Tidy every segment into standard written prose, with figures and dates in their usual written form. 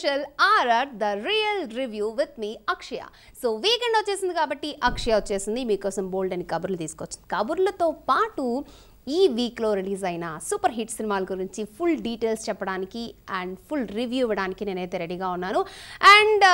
Special RR the real review with me Akshaya. So weekend వచ్చేసింది కాబట్టి అక్షయ వచ్చేసింది మీకోసం బోల్డ్ అని కబుర్లు తీసుకొచ్చింది. కబుర్లతో పాటు ఈ వీక్లో రిలీజ్ అయిన సూపర్ హిట్ సినిమాల గురించి ఫుల్ డీటెయిల్స్ చెప్పడానికి అండ్ ఫుల్ రివ్యూ ఇవ్వడానికి నేనైతే రెడీగా ఉన్నాను. అండ్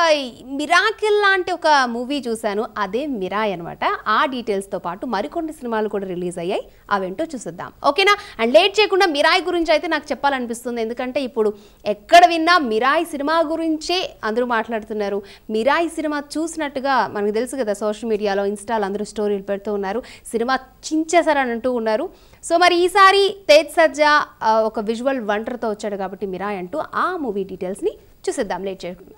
మిరాకిల్ లాంటి ఒక మూవీ చూశాను, అదే మిరాయ్ అనమాట. ఆ డీటెయిల్స్తో పాటు మరికొన్ని సినిమాలు కూడా రిలీజ్ అయ్యాయి, అవేంటో చూసిద్దాం, ఓకేనా? అండ్ లేట్ చేయకుండా మిరాయ్ గురించి అయితే నాకు చెప్పాలనిపిస్తుంది, ఎందుకంటే ఇప్పుడు ఎక్కడ విన్నా మిరాయ్ సినిమా గురించే అందరూ మాట్లాడుతున్నారు. మిరాయ్ సినిమా చూసినట్టుగా మనకు తెలుసు కదా, సోషల్ మీడియాలో ఇన్స్టాలో అందరూ స్టోరీలు పెడుతూ ఉన్నారు, సినిమా చించేశారని అంటూ ఉన్నారు. సో మరి ఈసారి తేజ్ సజ్జా ఒక విజువల్ వండర్తో వచ్చాడు కాబట్టి మిరాయ్ అంటూ ఆ మూవీ డీటెయిల్స్ని చూసేద్దాం లేట్ చేయకుండా.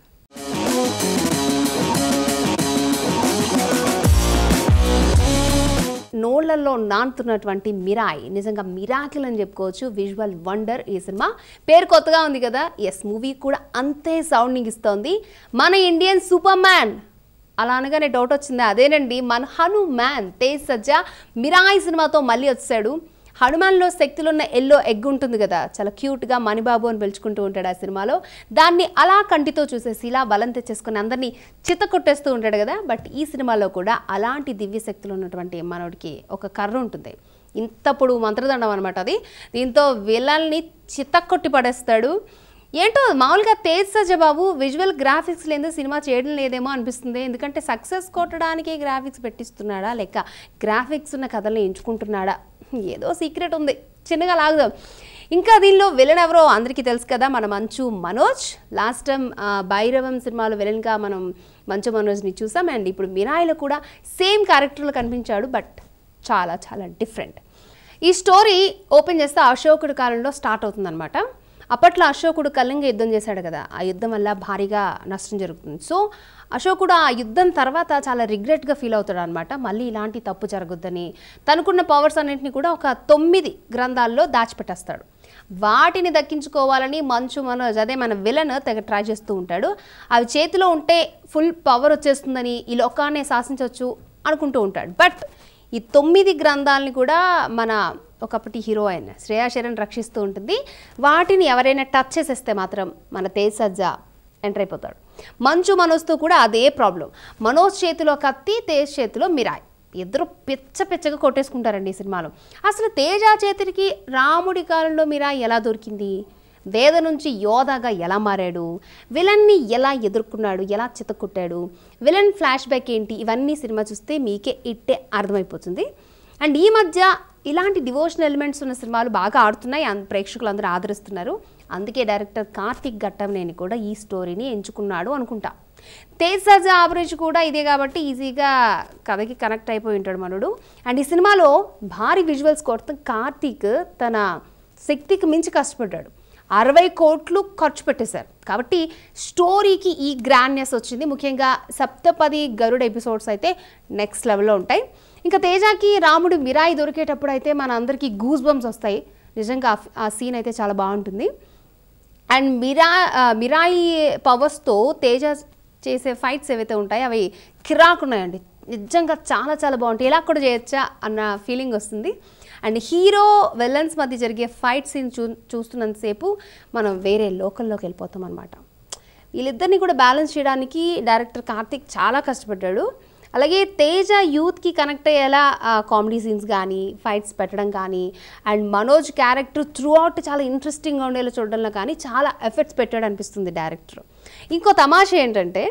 నోళ్లలో నానుతున్నటువంటి మిరాయ్ నిజంగా మిరాకిల్ అని చెప్పుకోవచ్చు. విజువల్ వండర్ ఈ సినిమా. పేరు కొత్తగా ఉంది కదా, ఎస్, మూవీ కూడా అంతే సౌండింగ్ ఇస్తోంది. మన ఇండియన్ సూపర్ మ్యాన్ అలా అనగానే డౌట్ వచ్చింది, అదేనండి మన హనుమాన్. తేజ్ సజ్జా మిరాయ్ సినిమాతో మళ్ళీ వచ్చాడు. హనుమాన్లో శక్తులు ఉన్న ఎల్లో ఎగ్ ఉంటుంది కదా, చాలా క్యూట్గా మణిబాబు అని పిలుచుకుంటూ ఉంటాడు ఆ సినిమాలో. దాన్ని అలా కంటితో చూసేసి ఇలా బలం తెచ్చేసుకుని అందరినీ చిత్త కొట్టేస్తూ ఉంటాడు కదా. బట్ ఈ సినిమాలో కూడా అలాంటి దివ్య శక్తులు ఉన్నటువంటి మనోడికి ఒక కర్ర ఉంటుంది, ఇంతప్పుడు మంత్రదండం అనమాట అది. దీంతో విలన్ని చిత్తకొట్టి పడేస్తాడు. ఏంటో మామూలుగా తేజ్ సజ్జా బాబు విజువల్ గ్రాఫిక్స్ లేదు సినిమా చేయడం లేదేమో అనిపిస్తుంది. ఎందుకంటే సక్సెస్ కొట్టడానికి గ్రాఫిక్స్ పెట్టిస్తున్నాడా లేక గ్రాఫిక్స్ ఉన్న కథల్ని ఎంచుకుంటున్నాడా, ఏదో సీక్రెట్ ఉంది, చిన్నగా లాగుదాం. ఇంకా దీనిలో విలన్ ఎవరో అందరికీ తెలుసు కదా, మన మంచు మనోజ్. లాస్ట్ టైం భైరవం సినిమాలో విలన్గా మనం మంచు మనోజ్ని చూసాం. అండ్ ఇప్పుడు మిరాయిలో కూడా సేమ్ క్యారెక్టర్లో కనిపించాడు, బట్ చాలా చాలా డిఫరెంట్. ఈ స్టోరీ ఓపెన్ చేస్తే అశోకుడి కాలంలో స్టార్ట్ అవుతుందన్నమాట. అప్పట్లో అశోకుడు కళింగ యుద్ధం చేశాడు కదా, ఆ యుద్ధం వల్ల భారీగా నష్టం జరుగుతుంది. సో అశోకుడు ఆ యుద్ధం తర్వాత చాలా రిగ్రెట్గా ఫీల్ అవుతాడు అనమాట. మళ్ళీ ఇలాంటి తప్పు జరగొద్దని తనకున్న పవర్స్ అన్నింటినీ కూడా ఒక 9 గ్రంథాల్లో దాచిపెట్టేస్తాడు. వాటిని దక్కించుకోవాలని మంచు మనోజ్, అదే మన విలన్, తెగ ట్రై చేస్తూ ఉంటాడు. అవి చేతిలో ఉంటే ఫుల్ పవర్ వచ్చేస్తుందని, ఈ లోకాన్ని శాసించవచ్చు అనుకుంటూ ఉంటాడు. బట్ ఈ 9 గ్రంథాలని కూడా మన ఒకప్పటి హీరోయిన్ శ్రేయా శరణ్ రక్షిస్తూ ఉంటుంది. వాటిని ఎవరైనా టచ్ చేసేస్తే మాత్రం మన తేజ్ సజ్జా ఎంటర్ అయిపోతాడు. మంచు మనోజ్తో కూడా అదే ప్రాబ్లం. మనోజ్ చేతిలో కత్తి, తేజ్ చేతిలో మిరాయ్, ఇద్దరు పిచ్చగా కొట్టేసుకుంటారండి ఈ సినిమాలో. అసలు తేజ చేతికి రాముడి కాలంలో మిరాయ్ ఎలా దొరికింది, వేద నుంచి యోధాగా ఎలా మారాడు, విలన్ని ఎలా ఎదుర్కొన్నాడు, ఎలా చితకొట్టాడు, విలన్ ఫ్లాష్ బ్యాక్ ఏంటి, ఇవన్నీ సినిమా చూస్తే మీకే ఇట్టే అర్థమైపోతుంది. అండ్ ఈ మధ్య ఇలాంటి డివోషనల్ ఎలిమెంట్స్ ఉన్న సినిమాలు బాగా ఆడుతున్నాయి, ప్రేక్షకులు అందరూ ఆదరిస్తున్నారు. అందుకే డైరెక్టర్ కార్తిక్ ఘట్టమనేని కూడా ఈ స్టోరీని ఎంచుకున్నాడు అనుకుంటా. తేజ్ సజ్జా ఆవరేజ్ కూడా ఇదే కాబట్టి ఈజీగా కథకి కనెక్ట్ అయిపోయి ఉంటాడు మనోడు. అండ్ ఈ సినిమాలో భారీ విజువల్స్ కోసం కార్తిక్ తన శక్తికి మించి కష్టపడ్డాడు. 60 కోట్లు ఖర్చు పెట్టేశారు కాబట్టి స్టోరీకి ఈ గ్రాండ్నెస్ వచ్చింది. ముఖ్యంగా సప్తపది గరుడ ఎపిసోడ్స్ అయితే నెక్స్ట్ లెవెల్లో ఉంటాయి. ఇంకా తేజాకి రాముడు మిరాయి దొరికేటప్పుడు అయితే మన అందరికీ గూస్ బంప్స్ వస్తాయి. నిజంగా ఆ సీన్ అయితే చాలా బాగుంటుంది. అండ్ మిరాయి పవర్స్తో తేజ చేసే ఫైట్స్ ఏవైతే ఉంటాయో అవి కిరాకున్నాయండి, నిజంగా చాలా చాలా బాగుంటాయి. ఇలా కూడా చేయొచ్చా అన్న ఫీలింగ్ వస్తుంది. అండ్ హీరో విలన్స్ మధ్య జరిగే ఫైట్ సీన్ చూస్తున్నంతసేపు మనం వేరే లోకల్లోకి వెళ్ళిపోతాం అనమాట. వీళ్ళిద్దరిని కూడా బ్యాలెన్స్ చేయడానికి డైరెక్టర్ కార్తిక్ చాలా కష్టపడ్డాడు. అలాగే తేజ యూత్కి కనెక్ట్ అయ్యేలా కామెడీ సీన్స్ కానీ ఫైట్స్ పెట్టడం కానీ, and Manoj character through out చాలా ఇంట్రెస్టింగ్గా ఉండేలా చూడడంలో కానీ చాలా ఎఫర్ట్స్ పెట్టాడు అనిపిస్తుంది డైరెక్టర్. ఇంకో తమాషా ఏంటంటే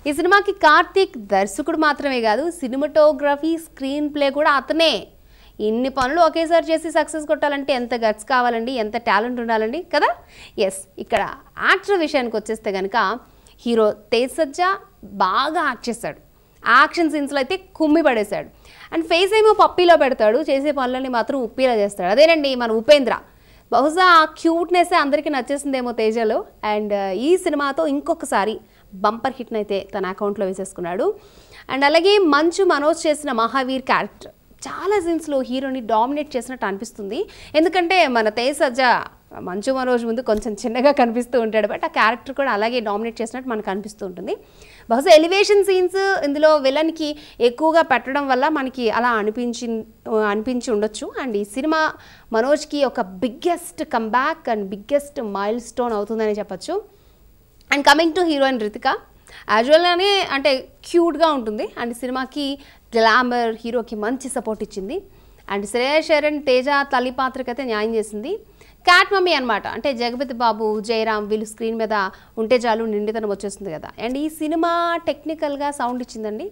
ఈ సినిమాకి కార్తిక్ దర్శకుడు మాత్రమే కాదు, సినిమాటోగ్రఫీ, స్క్రీన్ ప్లే కూడా అతనే. ఇన్ని పనులు ఒకేసారి చేసి సక్సెస్ కొట్టాలంటే ఎంత గట్స్ కావాలండి, ఎంత టాలెంట్ ఉండాలండి కదా. ఎస్, ఇక్కడ యాక్టర్ విషయానికి వచ్చేస్తే కనుక హీరో తేజ్ సజ్జా బాగా యాక్ట్ చేశాడు. యాక్షన్ సీన్స్లో అయితే కుమ్మి పడేశాడు. అండ్ ఫేస్ ఏమో పప్పీలో పెడతాడు, చేసే పనులని మాత్రం ఉప్పిలా చేస్తాడు. అదేనండి మన ఉపేంద్ర. బహుశా ఆ క్యూట్నెస్సే అందరికీ నచ్చేసిందేమో తేజలో. అండ్ ఈ సినిమాతో ఇంకొకసారి బంపర్ హిట్ని అయితే తన అకౌంట్లో వేసేసుకున్నాడు. అండ్ అలాగే మంచు మనోజ్ చేసిన మహావీర్ క్యారెక్టర్ చాలా సీన్స్లో హీరోని డామినేట్ చేసినట్టు అనిపిస్తుంది. ఎందుకంటే మన తేజ్ సజ్జా మంచు మనోజ్ ముందు కొంచెం చిన్నగా కనిపిస్తూ ఉంటాడు, బట్ ఆ క్యారెక్టర్ కూడా అలాగే డామినేట్ చేసినట్టు మనకు అనిపిస్తూ ఉంటుంది. బహుశా ఎలివేషన్ సీన్స్ ఇందులో విలన్కి ఎక్కువగా పెట్టడం వల్ల మనకి అలా అనిపించి ఉండొచ్చు. అండ్ ఈ సినిమా మనోజ్కి ఒక biggest comeback and biggest milestone అవుతుందని చెప్పచ్చు. And coming to heroine Ritika, యాజువల్గానే అంటే క్యూట్గా ఉంటుంది అండ్ సినిమాకి గ్లామర్, హీరోకి మంచి సపోర్ట్ ఇచ్చింది. అండ్ శ్రేయస్ శరణ్ తేజ తల్లి పాత్రకి అయితే న్యాయం చేసింది. క్యాట్ మమ్మీ అనమాట, అంటే జగపతి బాబు, జయరామ్ వీళ్ళు స్క్రీన్ మీద ఉంటే చాలు నిండితనం వచ్చేస్తుంది కదా. అండ్ ఈ సినిమా టెక్నికల్గా సౌండ్ ఇచ్చిందండి.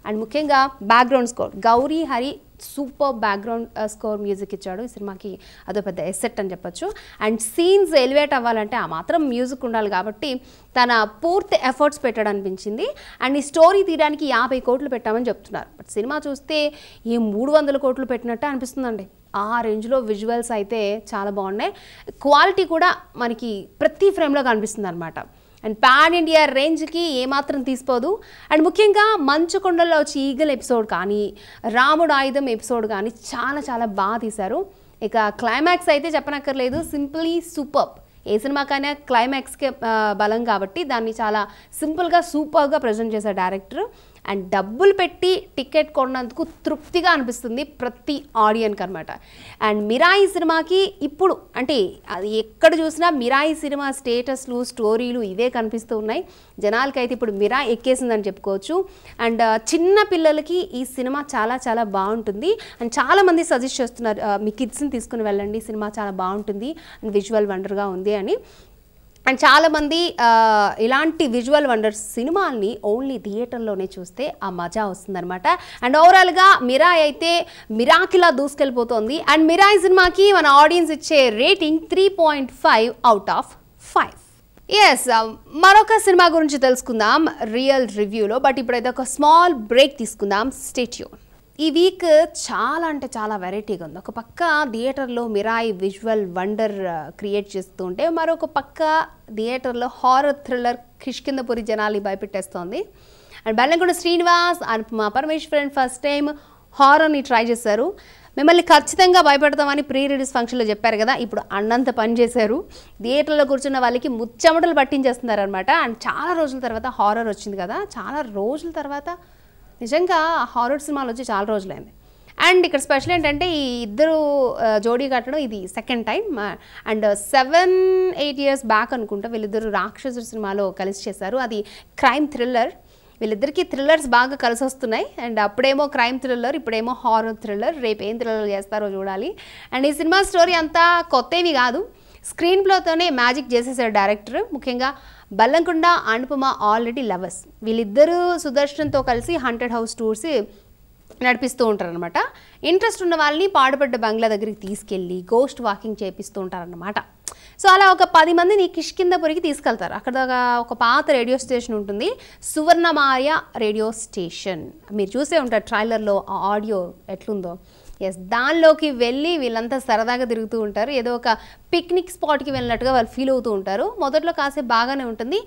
అండ్ ముఖ్యంగా background score, Gauri Hari super background score music ఇచ్చాడు ఈ సినిమాకి, అదో పెద్ద ఎసెట్ అని చెప్పొచ్చు. అండ్ సీన్స్ ఎలివేట్ అవ్వాలంటే ఆ మాత్రం మ్యూజిక్ ఉండాలి కాబట్టి తన పూర్తి ఎఫర్ట్స్ పెట్టాడు అనిపించింది. అండ్ ఈ స్టోరీ తీయడానికి 50 కోట్లు పెట్టామని చెప్తున్నారు. బట్ సినిమా చూస్తే ఈ 300 కోట్లు పెట్టినట్టే అనిపిస్తుందండి. ఆ రేంజ్లో విజువల్స్ అయితే చాలా బాగున్నాయి. క్వాలిటీ కూడా మనకి ప్రతి ఫ్రేమ్లో కనిపిస్తుంది అనమాట. అండ్ పాన్ ఇండియా రేంజ్కి ఏమాత్రం తీసిపోదు. అండ్ ముఖ్యంగా మంచుకొండల్లో వచ్చి ఈగల్ ఎపిసోడ్ కానీ, రాముడు ఆయుధం ఎపిసోడ్ కానీ చాలా చాలా బాగా తీశారు. ఇక క్లైమాక్స్ అయితే చెప్పనక్కర్లేదు, సింప్లీ సూపర్. ఏ సినిమాకైనా క్లైమాక్స్కే బలం కాబట్టి దాన్ని చాలా సింపుల్గా సూపర్గా ప్రజెంట్ చేశారు డైరెక్టర్. అండ్ డబ్బులు పెట్టి టికెట్ కొన్నందుకు తృప్తిగా అనిపిస్తుంది ప్రతి ఆడియన్కి అనమాట. అండ్ మిరాయి సినిమాకి ఇప్పుడు అంటే అది ఎక్కడ చూసినా మిరాయి సినిమా స్టేటస్లు, స్టోరీలు ఇవే కనిపిస్తూ ఉన్నాయి. జనాలకైతే ఇప్పుడు మిరాయి ఎక్కేసిందని చెప్పుకోవచ్చు. అండ్ చిన్న పిల్లలకి ఈ సినిమా చాలా చాలా బాగుంటుంది. అండ్ చాలామంది సజెస్ట్ చేస్తున్నారు మీ కిడ్స్ని తీసుకుని వెళ్ళండి, సినిమా చాలా బాగుంటుంది అండ్ విజువల్ వండర్గా ఉంది అని. అండ్ చాలామంది ఇలాంటి విజువల్ వండర్స్ సినిమాల్ని ఓన్లీ థియేటర్లోనే చూస్తే ఆ మజా వస్తుందన్నమాట. అండ్ ఓవరాల్గా మిరాయి అయితే మిరాకిలా దూసుకెళ్ళిపోతుంది. అండ్ మిరాయి సినిమాకి మన ఆడియన్స్ ఇచ్చే రేటింగ్ 3.5 అవుట్ ఆఫ్ 5. ఎస్, మరొక సినిమా గురించి తెలుసుకుందాం రియల్ రివ్యూలో. బట్ ఇప్పుడైతే ఒక స్మాల్ బ్రేక్ తీసుకుందాం. Stay tune. ఈ వీక్ చాలా అంటే చాలా వెరైటీగా ఉంది. ఒక పక్క థియేటర్లో మిరాయి విజువల్ వండర్ క్రియేట్ చేస్తూ ఉంటే, మరొక పక్క థియేటర్లో హారర్ థ్రిల్లర్ కిష్కింధపురి జనాల్ని భయపెట్టేస్తోంది. అండ్ బెల్లంకొండ శ్రీనివాస్ అండ్ మా పరమేశ్వరన్ ఫస్ట్ టైం హారర్ని ట్రై చేశారు. మిమ్మల్ని ఖచ్చితంగా భయపెడతామని ప్రీ రిలీజ్ ఫంక్షన్లో చెప్పారు కదా, ఇప్పుడు అన్నంత పని చేశారు. థియేటర్లో కూర్చున్న వాళ్ళకి ముచ్చమటలు పట్టించేస్తున్నారు అనమాట. అండ్ చాలా రోజుల తర్వాత హారర్ వచ్చింది కదా, చాలా రోజుల తర్వాత నిజంగా హారర్ సినిమాలు వచ్చి చాలా రోజులైంది. అండ్ ఇక్కడ స్పెషల్ ఏంటంటే ఈ ఇద్దరు జోడీ కట్టడం ఇది second time. And 7-8 years back అనుకుంటా వీళ్ళిద్దరు రాక్షసుడు సినిమాలో కలిసి చేశారు. అది క్రైమ్ థ్రిల్లర్. వీళ్ళిద్దరికీ థ్రిల్లర్స్ బాగా కలిసి వస్తున్నాయి. అండ్ అప్పుడేమో క్రైమ్ థ్రిల్లర్, ఇప్పుడేమో హారర్ థ్రిల్లర్. రేపు ఏం థ్రిల్లర్ చేస్తారో చూడాలి. అండ్ ఈ సినిమా స్టోరీ అంతా కొత్తవి కాదు, స్క్రీన్ ప్లేతోనే మ్యాజిక్ చేసేసారు డైరెక్టర్. ముఖ్యంగా బెల్లంకొండ, అనుపమ ఆల్రెడీ లవర్స్. వీళ్ళిద్దరూ సుదర్శన్తో కలిసి హంటెడ్ హౌస్ టూర్స్ నడిపిస్తూ ఉంటారనమాట. ఇంట్రెస్ట్ ఉన్న వాళ్ళని పాడుపడ్డ బంగ్లా దగ్గరికి తీసుకెళ్ళి గోస్ట్ వాకింగ్ చేపిస్తూ ఉంటారనమాట. సో అలా ఒక 10 మందిని కిష్కింధపురికి తీసుకెళ్తారు. అక్కడ ఒక పాత రేడియో స్టేషన్ ఉంటుంది, సువర్ణమాయ రేడియో స్టేషన్. మీరు చూసే ఉంటారు ట్రైలర్లో ఆ ఆడియో ఎట్లుందో. ఎస్, దానిలోకి వెళ్ళి వీళ్ళంతా సరదాగా తిరుగుతూ ఉంటారు. ఏదో ఒక పిక్నిక్ స్పాట్కి వెళ్ళినట్టుగా వాళ్ళు ఫీల్ అవుతూ ఉంటారు. మొదట్లో కాసేపు బాగానే ఉంటుంది,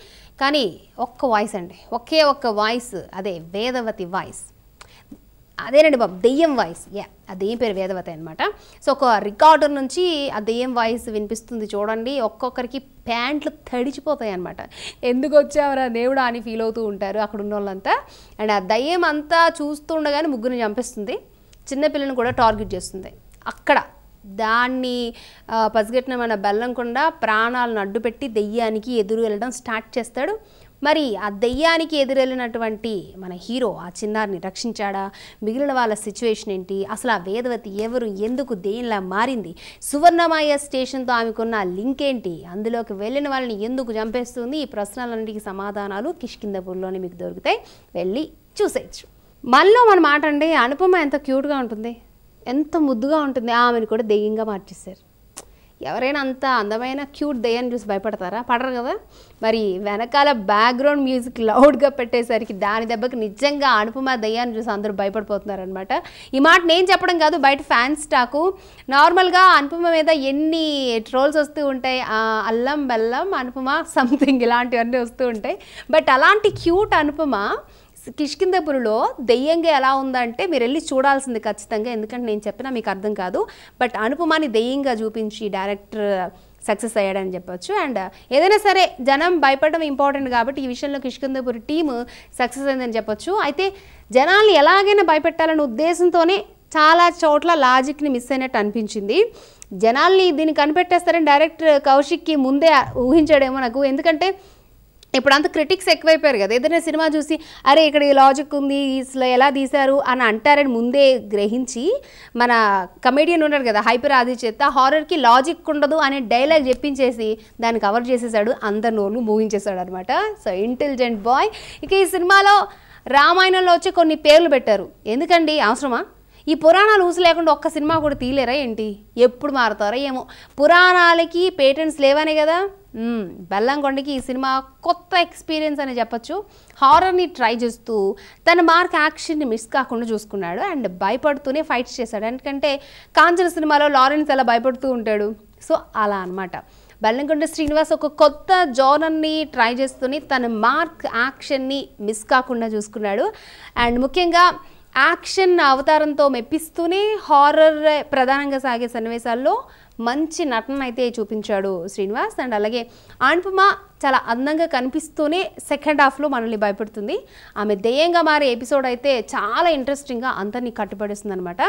కానీ ఒక్క వాయిస్ అండి, ఒకే ఒక్క వాయిస్, అదే వేదవతి వాయిస్. అదేనండి బాబు, దెయ్యం వాయిస్. ఆ దెయ్యం పేరు వేదవతి అనమాట. సో ఒక రికార్డర్ నుంచి ఆ దెయ్యం వాయిస్ వినిపిస్తుంది చూడండి. ఒక్కొక్కరికి ప్యాంట్లు తడిచిపోతాయి అనమాట. ఎందుకు వచ్చావరా దేవుడా అని ఫీల్ అవుతూ ఉంటారు అక్కడ ఉన్న వాళ్ళంతా. అండ్ ఆ దెయ్యం అంతా చూస్తుండగానే ముగ్గురిని చంపేస్తుంది, చిన్నపిల్లని కూడా టార్గెట్ చేస్తుంది. అక్కడ దాన్ని పసిగట్టిన మన బెల్లంకొండ ప్రాణాలను అడ్డుపెట్టి దెయ్యానికి ఎదురు వెళ్ళడం స్టార్ట్ చేస్తాడు. మరి ఆ దెయ్యానికి ఎదురెళ్ళినటువంటి మన హీరో ఆ చిన్నారిని రక్షించాడా, మిగిలిన వాళ్ళ సిచ్యువేషన్ ఏంటి, అసలు ఆ వేదవతి ఎవరు, ఎందుకు దెయ్యంలా మారింది, సువర్ణమాయ స్టేషన్తో ఆమెకున్న లింక్ ఏంటి, అందులోకి వెళ్ళిన వాళ్ళని ఎందుకు చంపేస్తుంది, ఈ ప్రశ్నలన్నిటికీ సమాధానాలు కిష్కింధపురిలోనే మీకు దొరుకుతాయి, వెళ్ళి చూసేయచ్చు. మనలో మన మాట అండి, అనుపమ ఎంత క్యూట్గా ఉంటుంది, ఎంత ముద్దుగా ఉంటుంది, ఆమెను కూడా దెయ్యంగా మార్చేశారు. ఎవరైనా అంత అందమైన క్యూట్ దెయ్యాన్ని చూసి భయపడతారా? పడరు కదా. మరి వెనకాల బ్యాక్గ్రౌండ్ మ్యూజిక్ లౌడ్గా పెట్టేసరికి దాని దెబ్బకి నిజంగా అనుపమ దెయ్యాన్ని చూసి అందరూ భయపడిపోతున్నారనమాట. ఈ మాట నేను చెప్పడం కాదు, బయట ఫ్యాన్స్ టాకు. నార్మల్గా అనుపమ మీద ఎన్ని ట్రోల్స్ వస్తూ ఉంటాయి, అల్లం బెల్లం అనుపమ సంథింగ్ ఇలాంటివన్నీ వస్తూ ఉంటాయి. బట్ అలాంటి క్యూట్ అనుపమ కిష్కింధపురిలో దెయ్యంగా ఎలా ఉందంటే మీరు వెళ్ళి చూడాల్సింది ఖచ్చితంగా, ఎందుకంటే నేను చెప్పినా మీకు అర్థం కాదు. బట్ అనుపమాని దెయ్యంగా చూపించి డైరెక్టర్ సక్సెస్ అయ్యాడని చెప్పొచ్చు. అండ్ ఏదైనా సరే జనం భయపడడం ఇంపార్టెంట్ కాబట్టి ఈ విషయంలో కిష్కింధపురి టీమ్ సక్సెస్ అయిందని చెప్పొచ్చు. అయితే జనాల్ని ఎలాగైనా భయపెట్టాలనే ఉద్దేశంతోనే చాలా చోట్ల లాజిక్ని మిస్ అయినట్టు అనిపించింది. జనాల్ని దీన్ని కనిపెట్టేస్తారని డైరెక్టర్ కౌశిక్కి ముందే ఊహించాడేమో నాకు. ఎందుకంటే ఇప్పుడంతా క్రిటిక్స్ ఎక్కువైపోయారు కదా, ఏదైనా సినిమా చూసి అరే ఇక్కడ ఈ లాజిక్ ఉంది, అసలు ఎలా తీశారు అని అంటారని ముందే గ్రహించి మన కమెడియన్ ఉన్నాడు కదా హైపర్ ఆది చేత హారర్కి లాజిక్ ఉండదు అనే డైలాగ్ చెప్పించేసి దాన్ని కవర్ చేసేసాడు, అందరి నోళ్ళు మూగించేశాడు అనమాట. So intelligent boy. ఇక ఈ సినిమాలో రామాయణంలో వచ్చి కొన్ని పేర్లు పెట్టారు, ఎందుకండి అవసరమా? ఈ పురాణాలు ఊసి లేకుండా ఒక్క సినిమా కూడా తీయలేరా ఏంటి? ఎప్పుడు మారుతారో ఏమో. పురాణాలకి పేటెంట్స్ లేవనే కదా. బెల్లంకొండకి ఈ సినిమా కొత్త ఎక్స్పీరియన్స్ అని చెప్పచ్చు. హారర్ని ట్రై చేస్తూ తన మార్క్ యాక్షన్ని మిస్ కాకుండా చూసుకున్నాడు అండ్ భయపడుతూనే ఫైట్స్ చేశాడు. ఎందుకంటే కాంచన సినిమాలో లారెన్స్ ఎలా భయపడుతూ ఉంటాడు, సో అలా అనమాట. బెల్లంకొండ శ్రీనివాస్ ఒక కొత్త జోనర్ని ట్రై చేస్తూనే తన మార్క్ యాక్షన్ని మిస్ కాకుండా చూసుకున్నాడు. అండ్ ముఖ్యంగా యాక్షన్ అవతారంతో మెప్పిస్తూనే హారర్ ప్రధానంగా సాగే సన్నివేశాల్లో మంచి నటన అయితే చూపించాడు శ్రీనివాస్. అండ్ అలాగే అనుపమ చాలా అందంగా కనిపిస్తూనే సెకండ్ హాఫ్లో మనల్ని భయపెడుతుంది. ఆమె దెయ్యంగా మారే ఎపిసోడ్ అయితే చాలా ఇంట్రెస్టింగ్గా అందరినీ కట్టుబడిస్తుంది అనమాట.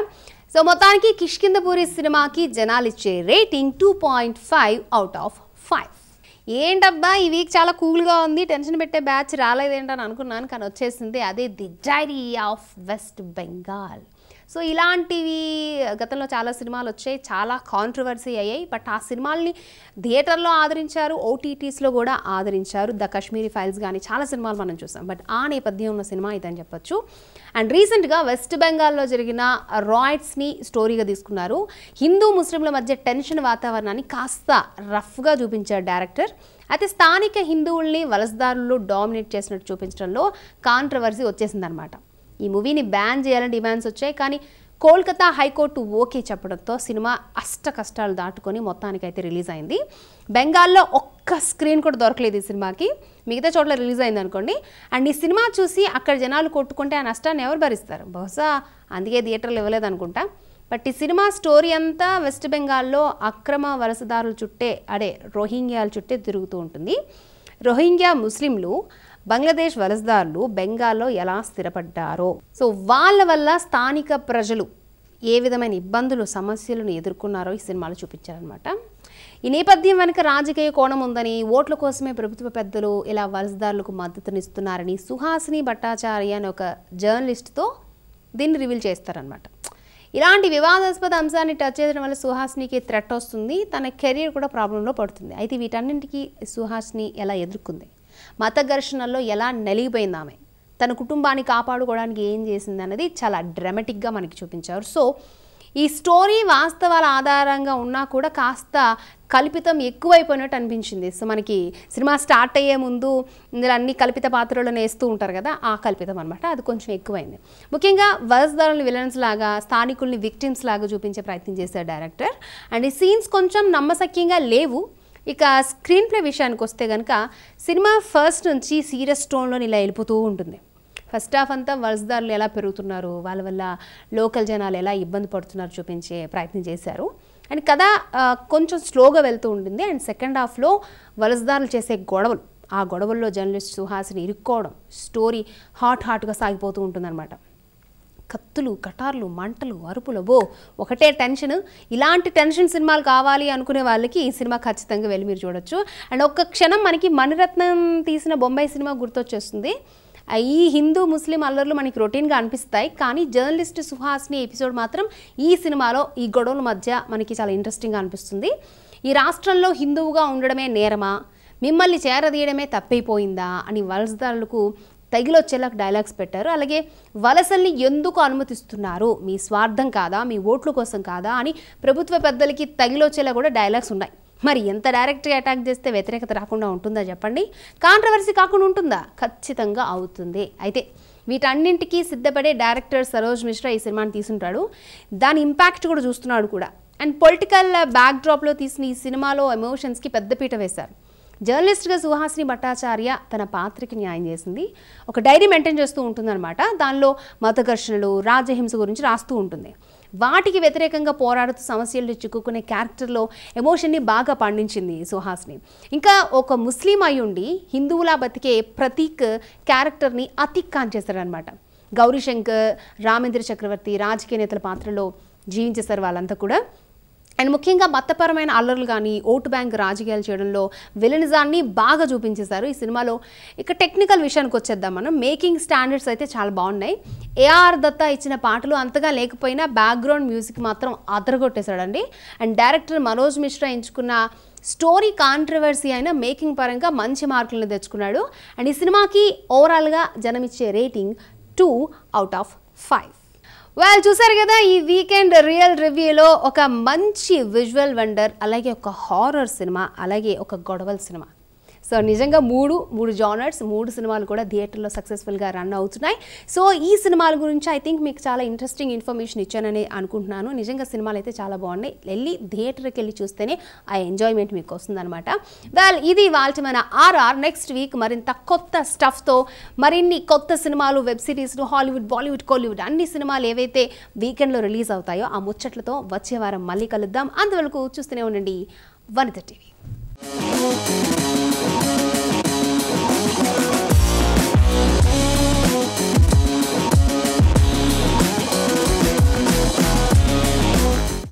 సో మొత్తానికి కిష్కింధపురి సినిమాకి జనాలు ఇచ్చే రేటింగ్ 2.5 out of 5. ఏంటబ్బా ఈ వీక్ చాలా కూల్గా ఉంది, టెన్షన్ పెట్టే బ్యాచ్ రాలేదేంటని అనుకున్నాను, కానీ వచ్చేసింది. అదే the diary of west Bengal. So ఇలాంటివి గతంలో చాలా సినిమాలు వచ్చాయి, చాలా కాంట్రవర్సీ అయ్యాయి. బట్ ఆ సినిమాల్ని థియేటర్లో ఆదరించారు, ఓటీటీస్లో కూడా ఆదరించారు. ద కాశ్మీరీ ఫైల్స్ కానీ చాలా సినిమాలు మనం చూసాం. బట్ ఆ నేపథ్యం ఉన్న సినిమా ఇదని చెప్పొచ్చు. అండ్ రీసెంట్గా వెస్ట్ బెంగాల్లో జరిగిన రాయిట్స్ని స్టోరీగా తీసుకున్నారు. హిందూ ముస్లింల మధ్య టెన్షన్ వాతావరణాన్ని కాస్త రఫ్గా చూపించారు డైరెక్టర్. అయితే స్థానిక హిందువుల్ని వలసదారులు డామినేట్ చేసినట్టు చూపించడంలో కాంట్రవర్సీ వచ్చేసిందనమాట. ఈ మూవీని బ్యాన్ చేయాలని డిమాండ్స్ వచ్చాయి, కానీ కోల్కతా హైకోర్టు ఓకే చెప్పడంతో సినిమా అష్ట కష్టాలు దాటుకొని మొత్తానికైతే రిలీజ్ అయింది. బెంగాల్లో ఒక్క స్క్రీన్ కూడా దొరకలేదు ఈ సినిమాకి, మిగతా చోట్ల రిలీజ్ అయింది అనుకోండి. అండ్ ఈ సినిమా చూసి అక్కడ జనాలు కొట్టుకుంటే ఆ నష్టాన్ని ఎవరు భరిస్తారు? బహుశా అందుకే థియేటర్లు ఇవ్వలేదు అనుకుంటా. బట్ ఈ సినిమా స్టోరీ అంతా వెస్ట్ బెంగాల్లో అక్రమ వలసదారుల చుట్టే, రోహింగ్యాల చుట్టే తిరుగుతూ ఉంటుంది. రోహింగ్యా ముస్లింలు, బంగ్లాదేశ్ వలసదారులు బెంగాల్లో ఎలా స్థిరపడ్డారో, సో వాళ్ళ వల్ల స్థానిక ప్రజలు ఏ విధమైన ఇబ్బందులు సమస్యలను ఎదుర్కొన్నారో ఈ సినిమాలో చూపించారనమాట. ఈ నేపథ్యం వెనుక రాజకీయ కోణం ఉందని, ఓట్ల కోసమే ప్రభుత్వ పెద్దలు ఇలా వలసదారులకు మద్దతునిస్తున్నారని సుహాసిని భట్టాచార్య అని ఒక జర్నలిస్ట్తో దీన్ని రివీల్ చేస్తారనమాట. ఇలాంటి వివాదాస్పద అంశాన్ని టచ్ చేయడం వల్ల సుహాసినికి థ్రెట్ వస్తుంది, తన కెరీర్ కూడా ప్రాబ్లంలో పడుతుంది. అయితే వీటన్నింటికి సుహాసిని ఎలా ఎదుర్కొంది, మత ఘర్షణల్లో ఎలా నలిగిపోయింది ఆమె, తన కుటుంబాన్ని కాపాడుకోవడానికి ఏం చేసింది అన్నది చాలా డ్రామాటిక్గా మనకి చూపించారు. సో ఈ స్టోరీ వాస్తవాల ఆధారంగా ఉన్నా కూడా కాస్త కల్పితం ఎక్కువైపోయినట్టు అనిపించింది. సో మనకి సినిమా స్టార్ట్ అయ్యే ముందు ఇందులో అన్ని కల్పిత పాత్రలను వేస్తూ ఉంటారు కదా, ఆ కల్పితం అనమాట, అది కొంచెం ఎక్కువైంది. ముఖ్యంగా వలసదారులని విలన్స్ లాగా, స్థానికుల్ని విక్టిమ్స్ లాగా చూపించే ప్రయత్నం చేశారు డైరెక్టర్. అండ్ ఈ సీన్స్ కొంచెం నమ్మశక్యంగా లేవు. ఇక స్క్రీన్ ప్లే విషయానికి వస్తే కనుక సినిమా ఫస్ట్ నుంచి సీరియస్ టోన్లో ఇలా వెళ్ళిపోతూ ఉంటుంది. ఫస్ట్ హాఫ్ అంతా వలసదారులు ఎలా పెరుగుతున్నారు, వాళ్ళ వల్ల లోకల్ జనాలు ఎలా ఇబ్బంది పడుతున్నారు చూపించే ప్రయత్నం చేశారు. అండ్ కథ కొంచెం స్లోగా వెళ్తూ ఉంటుంది. అండ్ సెకండ్ హాఫ్లో వలసదారులు చేసే గొడవలు, ఆ గొడవల్లో జర్నలిస్ట్ సుహాసిని ఇరుక్కోవడం, స్టోరీ హాట్గా సాగిపోతూ ఉంటుందన్నమాట. కత్తులు, కటార్లు, మంటలు, అరుపులు, ఒకటే టెన్షన్. ఇలాంటి టెన్షన్ సినిమాలు కావాలి అనుకునే వాళ్ళకి ఈ సినిమా ఖచ్చితంగా వెళ్ళి మీరు చూడొచ్చు. అండ్ ఒక్క క్షణం మనకి మణిరత్నం తీసిన బొంబాయి సినిమా గుర్తొచ్చేస్తుంది. ఈ హిందూ ముస్లిం అల్లర్లు మనకి రొటీన్గా అనిపిస్తాయి, కానీ జర్నలిస్ట్ సుహాసిని ఎపిసోడ్ మాత్రం ఈ సినిమాలో ఈ గొడవల మధ్య మనకి చాలా ఇంట్రెస్టింగ్గా అనిపిస్తుంది. ఈ రాష్ట్రంలో హిందువుగా ఉండడమే నేరమా, మిమ్మల్ని చేరదీయడమే తప్పైపోయిందా అని వలసదారులకు తగిలొచ్చేలా డైలాగ్స్ పెట్టారు. అలాగే వలసల్ని ఎందుకు అనుమతిస్తున్నారు, మీ స్వార్థం కాదా, మీ ఓట్ల కోసం కాదా అని ప్రభుత్వ పెద్దలకి తగిలొచ్చేలా కూడా డైలాగ్స్ ఉన్నాయి. మరి ఎంత డైరెక్ట్గా అటాక్ చేస్తే వ్యతిరేకత రాకుండా ఉంటుందా చెప్పండి? కాంట్రవర్సీ కాకుండా ఉంటుందా? ఖచ్చితంగా అవుతుంది. అయితే వీటన్నింటికీ సిద్ధపడే డైరెక్టర్ సరోజ్ మిశ్రా ఈ సినిమాని తీసుంటాడు, దాని ఇంపాక్ట్ కూడా చూస్తున్నాడు కూడా. అండ్ పొలిటికల్ బ్యాక్డ్రాప్లో తీసిన ఈ సినిమాలో ఎమోషన్స్కి పెద్దపీట వేశారు. జర్నలిస్ట్గా సుహాసిని భట్టాచార్య తన పాత్రకి న్యాయం చేసింది. ఒక డైరీ మెయింటైన్ చేస్తూ ఉంటుందన్నమాట. దానిలో మత ఘర్షణలు, రాజ్యహింస గురించి రాస్తూ ఉంటుంది. వాటికి వ్యతిరేకంగా పోరాడుతూ సమస్యలు చిక్కుకునే క్యారెక్టర్లో ఎమోషన్ని బాగా పండించింది సుహాసిని. ఇంకా ఒక ముస్లిం అయ్యుండి హిందువులా బతికే ప్రతీక్ క్యారెక్టర్ని అతిక్ ఖాన్ చేశారనమాట. గౌరీశంకర్, రామేంద్ర చక్రవర్తి రాజకీయ నేతల పాత్రలో జీవించేశారు వాళ్ళంతా కూడా. అండ్ ముఖ్యంగా మతపరమైన అల్లర్లు కానీ ఓటు బ్యాంక్ రాజకీయాలు చేయడంలో విలనిజాన్ని బాగా చూపించేశారు ఈ సినిమాలో. ఇక టెక్నికల్ విషయానికి వచ్చేద్దాం మనం. మేకింగ్ స్టాండర్డ్స్ అయితే చాలా బాగున్నాయి. ఏఆర్ దత్తా ఇచ్చిన పాటలు అంతగా లేకపోయినా బ్యాక్గ్రౌండ్ మ్యూజిక్ మాత్రం అదరగొట్టేశాడండి. అండ్ డైరెక్టర్ మనోజ్ మిశ్రా ఎంచుకున్న స్టోరీ కాంట్రవర్సీ అయిన మేకింగ్ పరంగా మంచి మార్కులను తెచ్చుకున్నాడు. అండ్ ఈ సినిమాకి ఓవరాల్గా జనమిచ్చే రేటింగ్ 2/5. వెల్, చూసారు కదా ఈ వీకెండ్ రియల్ రివ్యూలో ఒక మంచి విజువల్ వండర్, అలాగే ఒక హారర్ సినిమా, అలాగే ఒక గొడవల సినిమా. సో నిజంగా మూడు జానర్స్, 3 సినిమాలు కూడా థియేటర్లో సక్సెస్ఫుల్గా రన్ అవుతున్నాయి. సో ఈ సినిమాల గురించి ఐ థింక్ మీకు చాలా ఇంట్రెస్టింగ్ ఇన్ఫర్మేషన్ ఇచ్చానని అనుకుంటున్నాను. నిజంగా సినిమాలు అయితే చాలా బాగున్నాయి. వెళ్ళి థియేటర్కి వెళ్ళి చూస్తేనే ఆ ఎంజాయ్మెంట్ మీకు వస్తుందన్నమాట. వెల్, ఇది వాళ్ళ మన ఆర్ఆర్. నెక్స్ట్ వీక్ మరింత కొత్త స్టఫ్తో మరిన్ని కొత్త సినిమాలు, వెబ్ సిరీస్లు, హాలీవుడ్, బాలీవుడ్, కోలీవుడ్ అన్ని సినిమాలు ఏవైతే వీకెండ్లో రిలీజ్ అవుతాయో ఆ ముచ్చట్లతో వచ్చే వారం మళ్ళీ కలుద్దాం. అంతవరకు చూస్తూనే ఉండండి వనిత టీవీ.